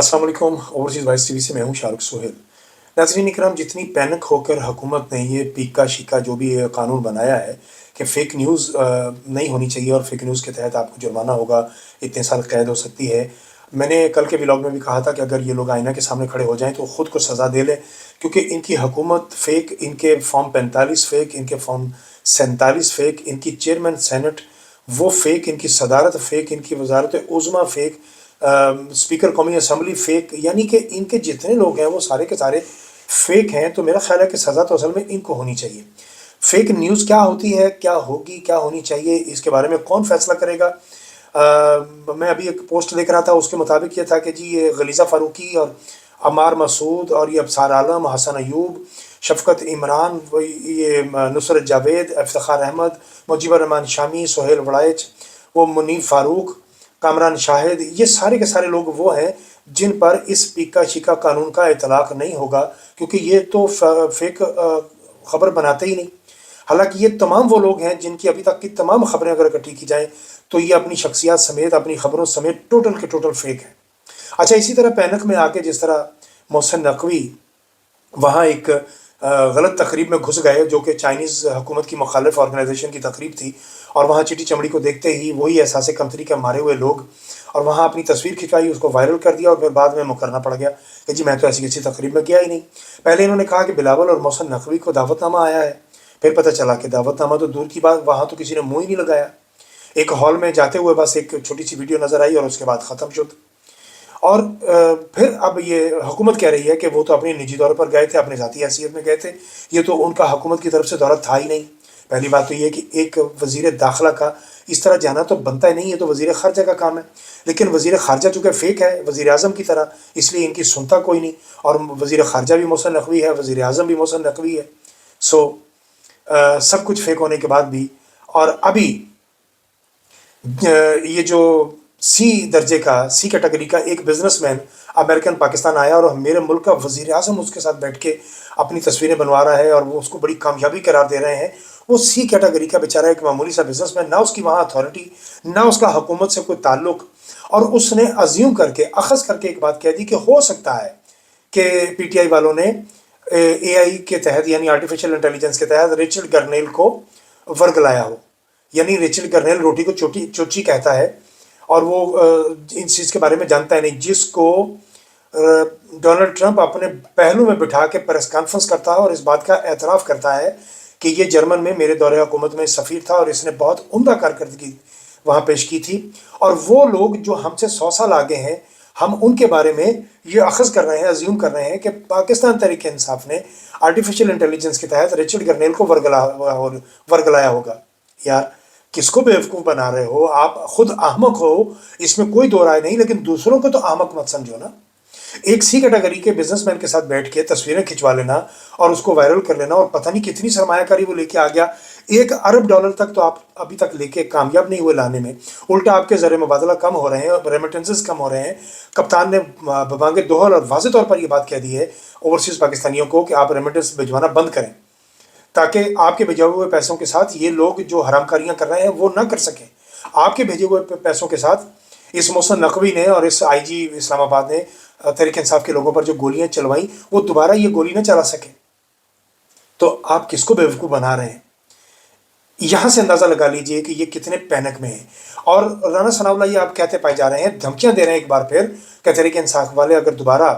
अस्सलाम वालेकुम। Overseas vice TV से मैं हूँ शाहरुख सोहेल। नाज़रीन इकराम, जितनी पैनिक होकर हुकूमत ने ये पीका शीका जो भी ये कानून बनाया है कि फ़ेक न्यूज़ नहीं होनी चाहिए और फ़ेक न्यूज़ के तहत आपको जुर्माना होगा, इतने साल कैद हो सकती है। मैंने कल के व्लॉग में भी कहा था कि अगर ये लोग आईना के सामने खड़े हो जाएँ तो ख़ुद को सज़ा दे लें, क्योंकि इनकी हुकूमत फ़ेक, इनके फॉर्म 45 फ़ेक, इनके फॉर्म 47 फ़ेक, इनकी चेयरमैन सेनेट वो फ़ेक, इनकी सदारत फ़ेक, इनकी वज़ारत उज़्मा फ़ेक, स्पीकर कौमी असम्बली फ़ेक, यानी कि इनके जितने लोग हैं वो सारे के सारे फ़ेक हैं। तो मेरा ख़्याल है कि सज़ा तो असल में इनको होनी चाहिए। फ़ेक न्यूज़ क्या होती है, क्या होगी, क्या होनी चाहिए, इसके बारे में कौन फ़ैसला करेगा? मैं अभी एक पोस्ट देख रहा था, उसके मुताबिक ये था कि जी ये गलीज़ा फ़ारूकी और अम्मार मसूद और ये अबसार आलम, हसन अयूब, शफ़क़त इमरान, ये नुसरत जावेद, इफ्तिख़ार अहमद, मुजीबर रहमान शामी, सोहेल वड़ाइच, वो मुनीब फ़ारूक, कामरान शाहिद, ये सारे के सारे लोग वो हैं जिन पर इस पीका शीका कानून का इतलाक़ नहीं होगा, क्योंकि ये तो फ़ेक ख़बर बनाते ही नहीं। हालांकि ये तमाम वो लोग हैं जिनकी अभी तक की तमाम ख़बरें अगर इकट्ठी की जाएँ तो ये अपनी शख्सियत समेत, अपनी ख़बरों समेत टोटल के टोटल फ़ेक हैं। अच्छा, इसी तरह पैनक में आके जिस तरह मोहसिन नकवी वहाँ एक गलत तकरीब में घुस गए, जो कि चाइनीज़ हुकूमत की मुखालिफ ऑर्गेनाइजेशन की तकरीब थी, और वहाँ चिटी चमड़ी को देखते ही वही एहसास कमतरी के मारे हुए लोग, और वहाँ अपनी तस्वीर खिंचवाई, उसको वायरल कर दिया और फिर बाद में मुकरना पड़ गया कि जी मैं तो ऐसी किसी तकरीब में गया ही नहीं। पहले इन्होंने कहा कि बिलावल और मोहसिन नकवी को दावतनामा आया है, फिर पता चला कि दावतनामा तो दूर की बात, वहाँ तो किसी ने मुँह ही नहीं लगाया। एक हॉल में जाते हुए बस एक छोटी सी वीडियो नज़र आई और उसके बाद ख़त्म शुद। और फिर अब ये हुकूमत कह रही है कि वो तो अपने निजी तौर पर गए थे, अपने ज़ाती हैसियत में गए थे, ये तो उनका हुकूमत की तरफ से दौरा था ही नहीं। पहली बात तो ये कि एक वज़ीर दाखिला का इस तरह जाना तो बनता ही नहीं, ये तो वज़ीर ख़ारजा का काम है। लेकिन वज़ीर ख़ारजा चूँकि फ़ेक है वज़ीर आज़म की तरह, इसलिए इनकी सुनता कोई नहीं, और वज़ीर ख़ारजा भी मोहसिन नकवी है, वज़ीर आज़म भी मोहसिन नकवी है। सो सब कुछ फ़ेक होने के बाद भी, और अभी ये जो सी दर्जे का, सी कैटेगरी का एक बिजनेसमैन अमेरिकन पाकिस्तान आया और मेरे मुल्क का वज़ीर आज़म उसके साथ बैठ के अपनी तस्वीरें बनवा रहा है और वो उसको बड़ी कामयाबी करार दे रहे हैं। वो सी कैटेगरी का बेचारा एक मामूली सा बिजनेसमैन, ना उसकी वहाँ अथॉरिटी, ना उसका हुकूमत से कोई ताल्लुक, और उसने अज्यूम करके, अखज़ करके एक बात कह दी कि हो सकता है कि पीटीआई वालों ने एआई के तहत, यानी आर्टिफिशियल इंटेलिजेंस के तहत, रिचर्ड गर्नेल को वर्गलाया हो। यानी रिचर्ड गर्नेल रोटी को चोची कहता है, और वो इस चीज़ के बारे में जानता है नहीं, जिसको डोनाल्ड ट्रंप अपने पहलू में बिठा के प्रेस कॉन्फ्रेंस करता है और इस बात का एतराफ़ करता है कि ये जर्मन में मेरे दौरे हुकूमत में सफ़ीर था और इसने बहुत उम्दा कारकर्दगी वहाँ पेश की थी। और वो लोग जो हमसे 100 साल आगे हैं, हम उनके बारे में ये अखज़ कर रहे हैं, अज्यूम कर रहे हैं कि पाकिस्तान तहरीक इंसाफ ने आर्टिफिशियल इंटेलिजेंस के तहत रिचर्ड गर्नेल को वर्गलाया होगा। यार, किसको बेवकूफ़ बना रहे हो आप? खुद अहमक हो, इसमें कोई दो राय नहीं, लेकिन दूसरों को तो अहमक मत समझो ना। एक सी कैटेगरी के बिजनेसमैन के साथ बैठ के तस्वीरें खिंचवा लेना और उसको वायरल कर लेना, और पता नहीं कितनी सरमायाकारी वो लेके आ गया। $1 अरब तक तो आप अभी तक लेके कामयाब नहीं हुए लाने में, उल्टा आपके ज़र मुबादला कम हो रहे हैं, रेमिटेंसेस कम हो रहे हैं। कप्तान ने बबांगे दोहल और वाज़ेह तौर पर यह बात कह दी है ओवरसीज़ पाकिस्तानियों को कि आप रेमिटेंस भिजवाना बंद करें, ताकि आपके भेजे हुए पैसों के साथ ये लोग जो हरामकारियाँ कर रहे हैं वो ना कर सकें। आपके भेजे हुए पैसों के साथ इस मोहसिन नकवी ने और इस आईजी इस्लामाबाद ने तहरीक इंसाफ के लोगों पर जो गोलियां चलवाई, वो दोबारा ये गोली ना चला सके। तो आप किसको बेवकूफ़ बना रहे हैं? यहाँ से अंदाज़ा लगा लीजिए कि ये कितने पैनिक में हैं। और राना सनाउल्लाह ये आप कहते पाए जा रहे हैं, धमकियाँ दे रहे हैं एक बार फिर कि तहरीक इंसाफ वाले अगर दोबारा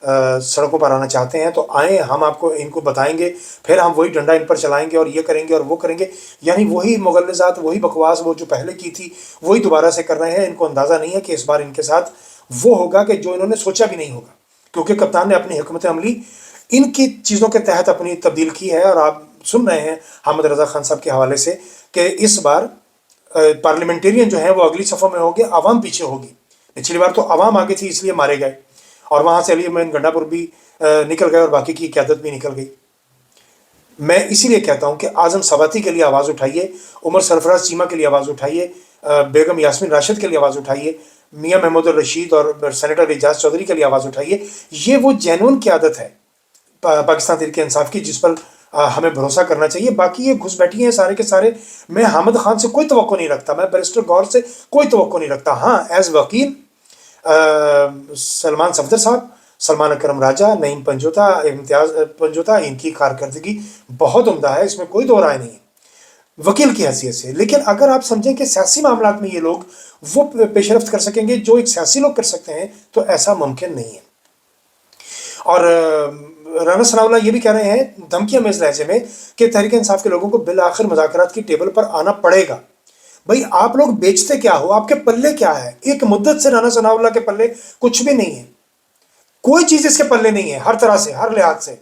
सड़कों पर आना चाहते हैं तो आएँ, हम आपको इनको बताएंगे, फिर हम वही डंडा इन पर चलाएंगे और ये करेंगे और वो करेंगे। यानी वही मुग़ल्लज़ात, वही बकवास वो जो पहले की थी वही दोबारा से कर रहे हैं। इनको अंदाज़ा नहीं है कि इस बार इनके साथ वो होगा कि जो इन्होंने सोचा भी नहीं होगा, क्योंकि कप्तान ने अपनी हिकमत अमली इनकी चीज़ों के तहत अपनी तब्दील की है। और आप सुन रहे हैं हामिद रज़ा खान साहब के हवाले से कि इस बार पार्लियामेंटेरियन जो है वो अगली सफ़ों में होंगे, आवाम पीछे होगी। पिछली बार तो आवाम आगे थी इसलिए मारे गए, और वहाँ से अली मोमिन गंडापुर भी निकल गए और बाकी की क़यादत भी निकल गई। मैं इसीलिए कहता हूँ कि आज़म सवाती के लिए आवाज़ उठाइए, उमर सरफराज चीमा के लिए आवाज़ उठाइए, बेगम यास्मीन राशिद के लिए आवाज़ उठाइए, मियाँ महमूद रशीद और सेनेटर एजाज चौधरी के लिए आवाज़ उठाइए। ये वो जेन्युइन क़यादत है पाकिस्तान तहरीक इंसाफ की, जिस पर हमें भरोसा करना चाहिए। बाकी ये घुस बैठी हैं सारे के सारे। मैं हामिद खान से कोई तवक्को नहीं रखता, मैं बैरिस्टर गौर से कोई तवक्को नहीं रखता। हाँ, एज़ वकील सलमान सफदर साहब, सलमान अकरम राजा, नईम पंजोता, इम्तियाज पंजोता, इनकी कारकर्दगी बहुत उम्दा है, इसमें कोई दो राय नहीं है वकील की हैसियत से। लेकिन अगर आप समझें कि सियासी मामलात में ये लोग वो पेशरफ्त कर सकेंगे जो एक सियासी लोग कर सकते हैं, तो ऐसा मुमकिन नहीं है। और राना सनाउल्लाह ये भी कह रहे हैं धमकियां में इस लहजे में कि तहरीक इंसाफ के लोगों को बिल आखिर मुज़ाकरात की टेबल पर आना पड़ेगा। भाई आप लोग बेचते क्या हो, आपके पल्ले क्या है? एक मुद्दत से राना सनाउल्लाह के पल्ले कुछ भी नहीं है, कोई चीज़ इसके पल्ले नहीं है, हर तरह से, हर लिहाज से।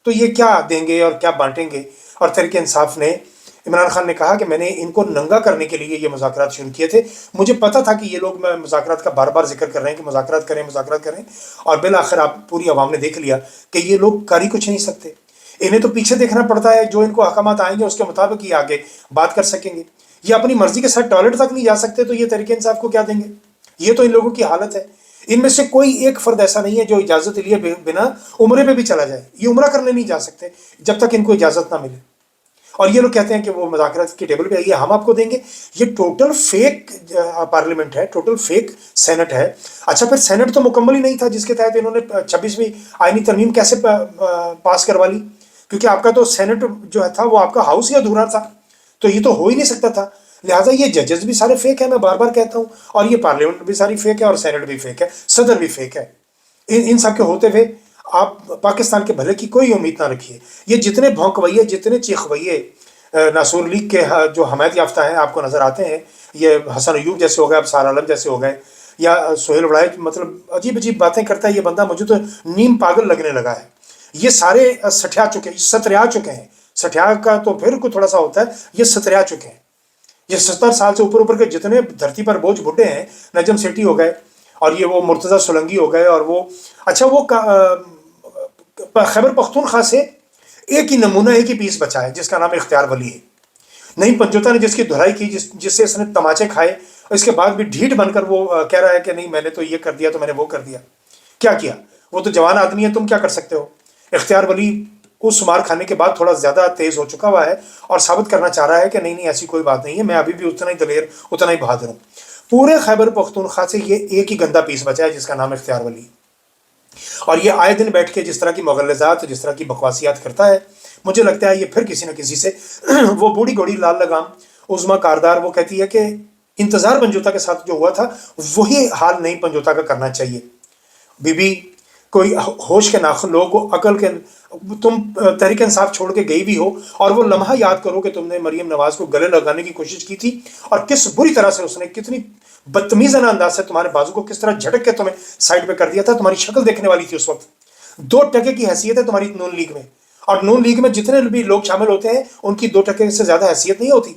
तो ये क्या देंगे और क्या बांटेंगे? और तहरीक इंसाफ ने, इमरान खान ने कहा कि मैंने इनको नंगा करने के लिए ये मुज़ाकरात शुरू किए थे, मुझे पता था कि ये लोग मुज़ाकरात का बार बार जिक्र कर रहे हैं कि मुज़ाकरात करें, मुज़ाकरात करें, और बिल आखिर आप पूरी आवाम ने देख लिया कि ये लोग कर ही कुछ नहीं सकते। इन्हें तो पीछे देखना पड़ता है, जो इनको अहकामात आएंगे उसके मुताबिक ये आगे बात कर सकेंगे। ये अपनी मर्जी के साथ टॉयलेट तक नहीं जा सकते, तो ये तहरीक इंसाफ को क्या देंगे? ये तो इन लोगों की हालत है। इनमें से कोई एक फर्द ऐसा नहीं है जो इजाज़त लिए बिना उम्रे पे भी चला जाए। ये उम्रा करने नहीं जा सकते जब तक इनको इजाज़त ना मिले। और ये लोग कहते हैं कि वो मुज़ाकरात की टेबल पे आइए, हम आपको देंगे। ये टोटल फेक पार्लियामेंट है, टोटल फेक सेनेट है। अच्छा, फिर सेनेट तो मुकम्मल ही नहीं था जिसके तहत इन्होंने 26वीं आईनी तरमीम कैसे पास करवा ली? क्योंकि आपका तो सेनेट जो था वो आपका हाउस ही अधूरा था, तो ये तो हो ही नहीं सकता था। लिहाजा ये जजेस भी सारे फेक है, मैं बार बार कहता हूँ, और ये पार्लियामेंट भी सारी फेक है, और सेनेट भी फेक है, सदर भी फेक है। इन सब के होते हुए आप पाकिस्तान के भले की कोई उम्मीद ना रखिए। ये जितने भौंकवैये, जितने चीखवैये नासूर लीग के जो हमायत याफ्ता हैं आपको नज़र आते हैं, ये हसन अयूब जैसे हो गए, अब सार आलम जैसे हो गए, या सोहेल वड़ाई, मतलब अजीब अजीब बातें करता है ये बंदा, मुझे तो नीम पागल लगने लगा है। ये सारे सठिया चुके, सतरिया चुके हैं। सठिया का तो फिर कुछ थोड़ा सा होता है, ये सतरिया चुके हैं। ये 70 साल से ऊपर के जितने धरती पर बोझ बुड्ढे हैं, नजम सेठी हो गए, और ये वो मुर्तज़ा सोलंकी हो गए, और वो अच्छा वो खैबर पख्तूनख्वा से एक ही नमूना, एक ही पीस बचा है जिसका नाम इख्तियार वली है। नईम पंजोता ने जिसकी धुलाई की, जिससे इसने तमाचे खाए, और इसके बाद भी ढीठ बनकर वो कह रहा है कि नहीं मैंने तो ये कर दिया, तो मैंने वो कर दिया। क्या किया? वो तो जवान आदमी है, तुम क्या कर सकते हो? इख्तियार वली उस मार खाने के बाद थोड़ा ज़्यादा तेज़ हो चुका हुआ है और साबित करना चाह रहा है कि नहीं नहीं ऐसी कोई बात नहीं है, मैं अभी भी उतना ही दलेर, उतना ही बहादुर हूँ। पूरे खैबर पख्तूनख्वा से ये एक ही गंदा पीस बचा है जिसका नाम इख्तियार वली। और ये आए दिन बैठ के जिस तरह की मुगलज़ात, जिस तरह की बकवासियात करता है, मुझे लगता है ये फिर किसी न किसी से वो बूढ़ी घोड़ी लाल लगाम उज़्मा कारदार, वो कहती है कि इंतज़ार पंजोता के साथ जो हुआ था वही हाल नहीं पंजोता का करना चाहिए। बीबी कोई होश के नाखुन लोग, अकल के, तुम तहरीक इंसाफ छोड़ के गई भी हो, और वो लम्हा याद करो कि तुमने मरीम नवाज को गले लगाने की कोशिश की थी, और किस बुरी तरह से उसने, कितनी बदतमीज़ाना अंदाज से तुम्हारे बाजू को किस तरह झटक के तुम्हें साइड पे कर दिया था। तुम्हारी शक्ल देखने वाली थी उस वक्त। 2% की हैसियत है तुम्हारी नून लीग में, और नून लीग में जितने भी लोग शामिल होते हैं उनकी 2% से ज़्यादा हैसियत नहीं होती।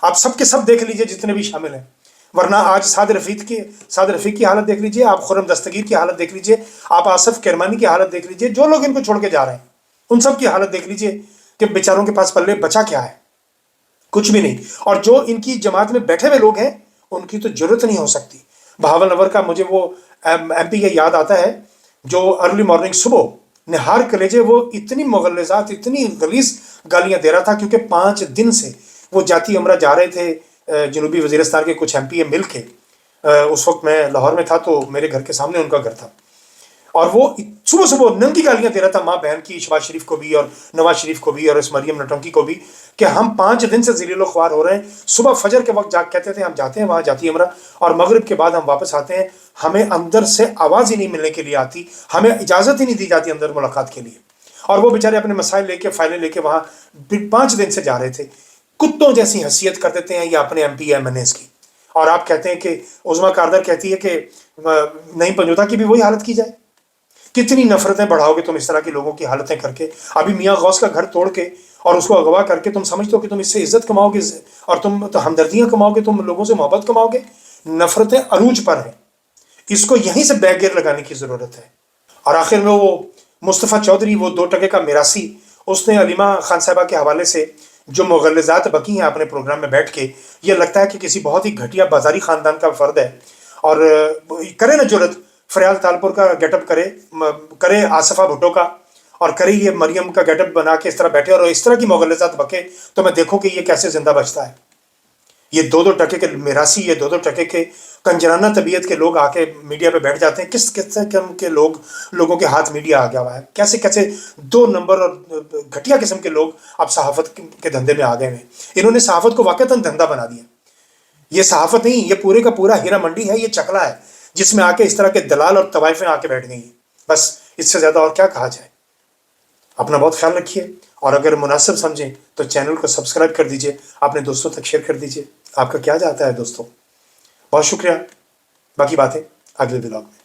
आप सब के सब देख लीजिए जितने भी शामिल हैं। वरना आज साद रफ़ीक की हालत देख लीजिए, आप खुर्रम दस्तगीर की हालत देख लीजिए, आप आसिफ किरमानी की हालत देख लीजिए, जो लोग इनको छोड़ के जा रहे हैं उन सब की हालत देख लीजिए कि बेचारों के पास पल्ले बचा क्या है? कुछ भी नहीं। और जो इनकी जमात में बैठे हुए लोग हैं उनकी तो जरूरत नहीं हो सकती। बहावल नवर का मुझे वो MP का याद आता है जो अर्ली मॉर्निंग सुबह निहार कलेजे वो इतनी मुगलज़ात, इतनी गलीज़ गालियाँ दे रहा था, क्योंकि 5 दिन से वो जाती उम्रा जा रहे थे जनूबी वज़ीरिस्तान के कुछ MP मिल के। उस वक्त मैं लाहौर में था, तो मेरे घर के सामने उनका घर था, और वो सुबह सुबह नंगी गालियाँ दे रहा था माँ बहन की, शहबाज शरीफ को भी और नवाज शरीफ को भी और इस मरियम नटंकी को भी, कि हम 5 दिन से ज़लील ख्वार हो रहे हैं। सुबह फजर के वक्त जाग कहते थे हम जाते हैं वहाँ जाती उम्रा, और मगरिब के बाद हम वापस आते हैं, हमें अंदर से आवाज़ ही नहीं मिलने के लिए आती, हमें इजाज़त ही नहीं दी जाती अंदर मुलाकात के लिए। और वो बेचारे अपने मसाइल लेके, फाइलें लेके वहाँ 5 दिन से जा रहे थे। कुत्तों जैसी हैसियत कर देते हैं ये अपने MP MNAs की। और आप कहते हैं कि उज़्मा कारदार कहती है कि नईम पंजोता की भी वही हालत की जाए। कितनी नफरतें बढ़ाओगे तुम इस तरह के लोगों की हालतें करके? अभी मियाँ गौस का घर तोड़ के और उसको अगवा करके तुम समझते हो कि तुम इससे इज्जत कमाओगे और तुम तो हमदर्दियाँ कमाओगे, तुम लोगों से मोहब्बत कमाओगे? नफरतें अरूज पर हैं, इसको यहीं से बैगेर लगाने की ज़रूरत है। और आखिर में वो मुस्तफ़ा चौधरी, वो 2% का मिरासी, उसने अलीमा खान साहबा के हवाले से जो मुगलज़ात बकी हैं अपने प्रोग्राम में बैठ के, ये लगता है कि किसी बहुत ही घटिया बाजारी ख़ानदान का फ़र्द है। और करे ना जुर्रत, फरियाल तालपुर का गेटअप करे आसफ़ा भुट्टो का, और करे ये मरियम का गेटअप बना के इस तरह बैठे और इस तरह की मुगलज़ात बके, तो मैं देखो कि ये कैसे ज़िंदा बचता है। ये 2-2 टके के मिरासी, ये 2-2 टके के कंजराना तबीयत के लोग आके मीडिया पे बैठ जाते हैं। किस किस्म के लोगों के हाथ मीडिया आ गया हुआ है, कैसे कैसे 2 नंबर और घटिया किस्म के लोग अब सहाफत के धंधे में आ गए हैं। इन्होंने सहाफत को वाकईतन धंधा बना दिया। ये सहाफत नहीं, ये पूरे का पूरा हीरा मंडी है, ये चकला है जिसमें आके इस तरह के दलाल और तवाइफें आके बैठ गई हैं। बस इससे ज़्यादा और क्या कहा जाए। अपना बहुत ख्याल रखिए, और अगर मुनासिब समझें तो चैनल को सब्सक्राइब कर दीजिए, अपने दोस्तों तक शेयर कर दीजिए। आपका क्या जाता है दोस्तों। बहुत शुक्रिया। बाकी बातें अगले व्लॉग में।